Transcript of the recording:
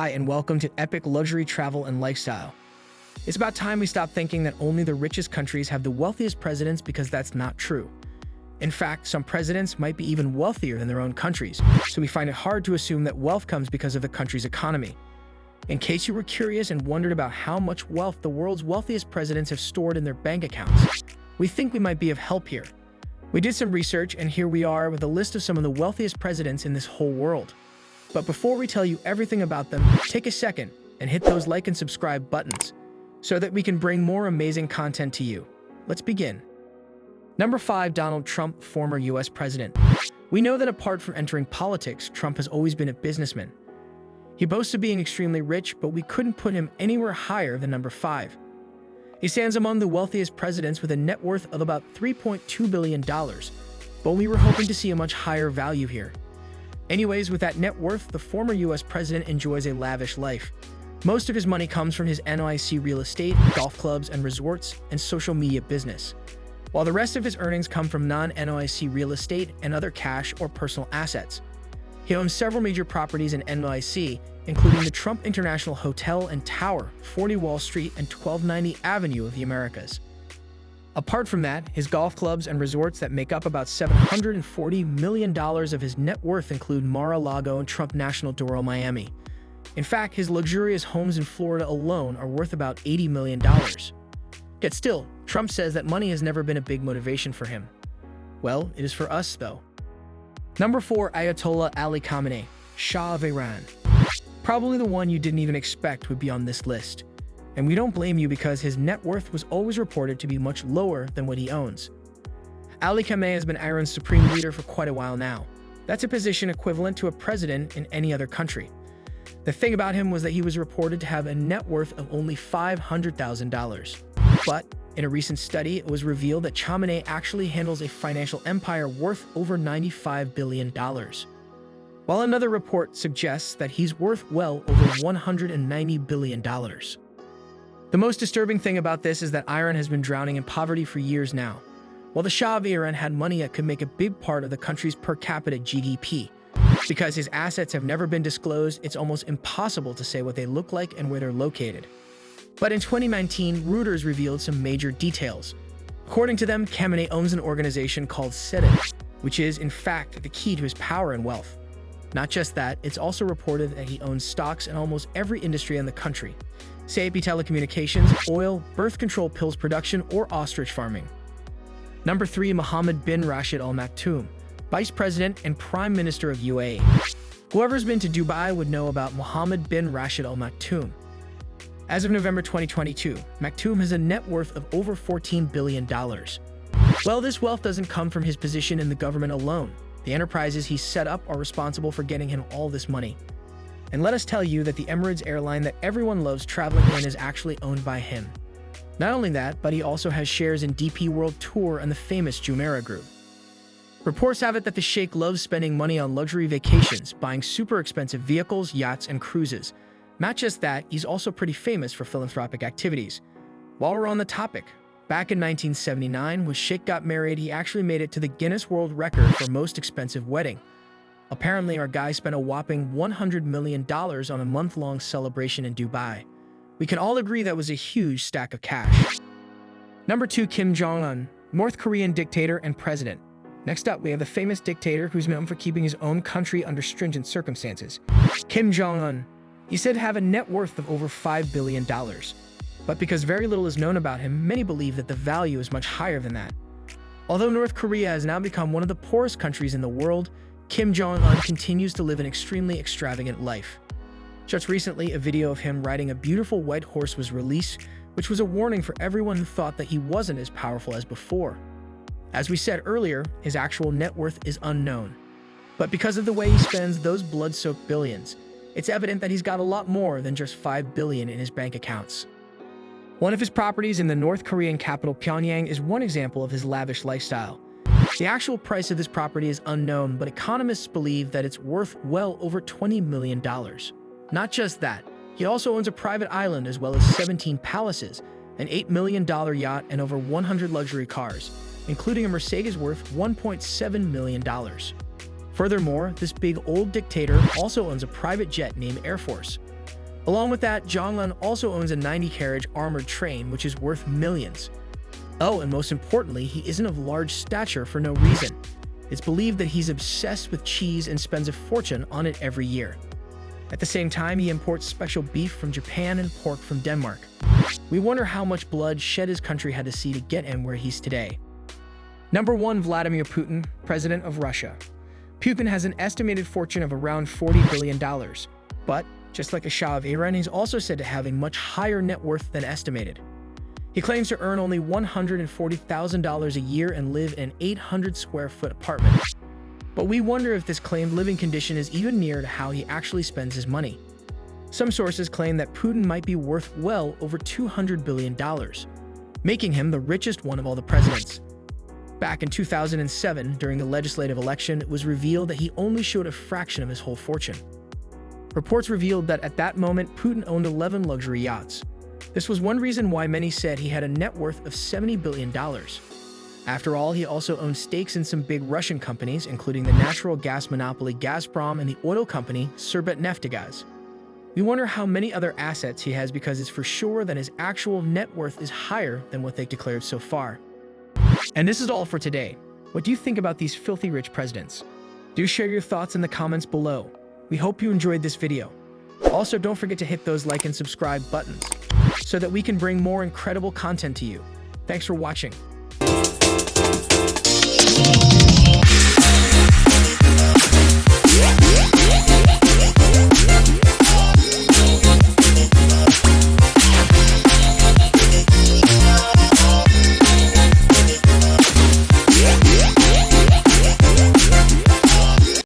Hi, and welcome to Epic Luxury Travel and Lifestyle. It's about time we stop thinking that only the richest countries have the wealthiest presidents, because that's not true. In fact, some presidents might be even wealthier than their own countries, so we find it hard to assume that wealth comes because of the country's economy. In case you were curious and wondered about how much wealth the world's wealthiest presidents have stored in their bank accounts, we think we might be of help here. We did some research, and here we are with a list of some of the wealthiest presidents in this whole world. But before we tell you everything about them, take a second and hit those like and subscribe buttons so that we can bring more amazing content to you. Let's begin. Number 5, Donald Trump, former US president. We know that apart from entering politics, Trump has always been a businessman. He boasts of being extremely rich, but we couldn't put him anywhere higher than number 5. He stands among the wealthiest presidents with a net worth of about $3.2 billion, but we were hoping to see a much higher value here. Anyways, with that net worth, the former US president enjoys a lavish life. Most of his money comes from his NYC real estate, golf clubs and resorts, and social media business, while the rest of his earnings come from non-NYC real estate and other cash or personal assets. He owns several major properties in NYC, including the Trump International Hotel and Tower, 40 Wall Street, and 1290 Avenue of the Americas. Apart from that, his golf clubs and resorts that make up about $740 million of his net worth include Mar-a-Lago and Trump National Doral, Miami. In fact, his luxurious homes in Florida alone are worth about $80 million. Yet still, Trump says that money has never been a big motivation for him. Well, it is for us, though. Number 4, Ayatollah Ali Khamenei, Shah of Iran. Probably the one you didn't even expect would be on this list. And we don't blame you, because his net worth was always reported to be much lower than what he owns. Ali Khamenei has been Iran's supreme leader for quite a while now. That's a position equivalent to a president in any other country. The thing about him was that he was reported to have a net worth of only $500,000. But in a recent study, it was revealed that Khamenei actually handles a financial empire worth over $95 billion. While another report suggests that he's worth well over $190 billion. The most disturbing thing about this is that Iran has been drowning in poverty for years now. While the Shah of Iran had money that could make a big part of the country's per capita GDP. Because his assets have never been disclosed, it's almost impossible to say what they look like and where they're located. But in 2019, Reuters revealed some major details. According to them, Khamenei owns an organization called Sedat, which is, in fact, the key to his power and wealth. Not just that, it's also reported that he owns stocks in almost every industry in the country. Say it be telecommunications, oil, birth control pills production, or ostrich farming. Number 3, Muhammed Bin Rashid Al Maktoum, Vice President and Prime Minister of UAE. Whoever's been to Dubai would know about Muhammed Bin Rashid Al Maktoum. As of November 2022, Maktoum has a net worth of over $14 billion. Well, this wealth doesn't come from his position in the government alone. The enterprises he set up are responsible for getting him all this money. And let us tell you that the Emirates airline that everyone loves traveling in is actually owned by him. Not only that, but he also has shares in DP World Tour and the famous Jumeirah Group. Reports have it that the sheikh loves spending money on luxury vacations, buying super expensive vehicles, yachts, and cruises. Not just that, he's also pretty famous for philanthropic activities. While we're on the topic, back in 1979, when Sheikh got married, he actually made it to the Guinness World Record for most expensive wedding. Apparently, our guy spent a whopping $100 million on a month-long celebration in Dubai. We can all agree that was a huge stack of cash. Number 2, Kim Jong-un, North Korean dictator and president. Next up, we have the famous dictator who's known for keeping his own country under stringent circumstances. Kim Jong-un. He's said to have a net worth of over $5 billion. But because very little is known about him, many believe that the value is much higher than that. Although North Korea has now become one of the poorest countries in the world, Kim Jong-un continues to live an extremely extravagant life. Just recently, a video of him riding a beautiful white horse was released, which was a warning for everyone who thought that he wasn't as powerful as before. As we said earlier, his actual net worth is unknown. But because of the way he spends those blood-soaked billions, it's evident that he's got a lot more than just $5 billion in his bank accounts. One of his properties in the North Korean capital Pyongyang is one example of his lavish lifestyle. The actual price of this property is unknown, but economists believe that it's worth well over $20 million. Not just that, he also owns a private island as well as 17 palaces, an $8 million yacht, and over 100 luxury cars, including a Mercedes worth $1.7 million. Furthermore, this big old dictator also owns a private jet named Air Force. Along with that, Jong-un also owns a 90-carriage armored train, which is worth millions. Oh, and most importantly, he isn't of large stature for no reason. It's believed that he's obsessed with cheese and spends a fortune on it every year. At the same time, he imports special beef from Japan and pork from Denmark. We wonder how much blood shed his country had to see to get him where he's today. Number 1. Vladimir Putin, President of Russia. Putin has an estimated fortune of around $40 billion. But, just like a Shah of Iran, he's also said to have a much higher net worth than estimated. He claims to earn only $140,000 a year and live in an 800-square-foot apartment. But we wonder if this claimed living condition is even near to how he actually spends his money. Some sources claim that Putin might be worth well over $200 billion, making him the richest one of all the presidents. Back in 2007, during the legislative election, it was revealed that he only showed a fraction of his whole fortune. Reports revealed that at that moment, Putin owned 11 luxury yachts. This was one reason why many said he had a net worth of $70 billion. After all, he also owned stakes in some big Russian companies, including the natural gas monopoly Gazprom and the oil company Surbatneftgaz. We wonder how many other assets he has because it's for sure that his actual net worth is higher than what they've declared so far. And this is all for today. What do you think about these filthy rich presidents? Do share your thoughts in the comments below. We hope you enjoyed this video. Also, don't forget to hit those like and subscribe buttons so that we can bring more incredible content to you. Thanks for watching.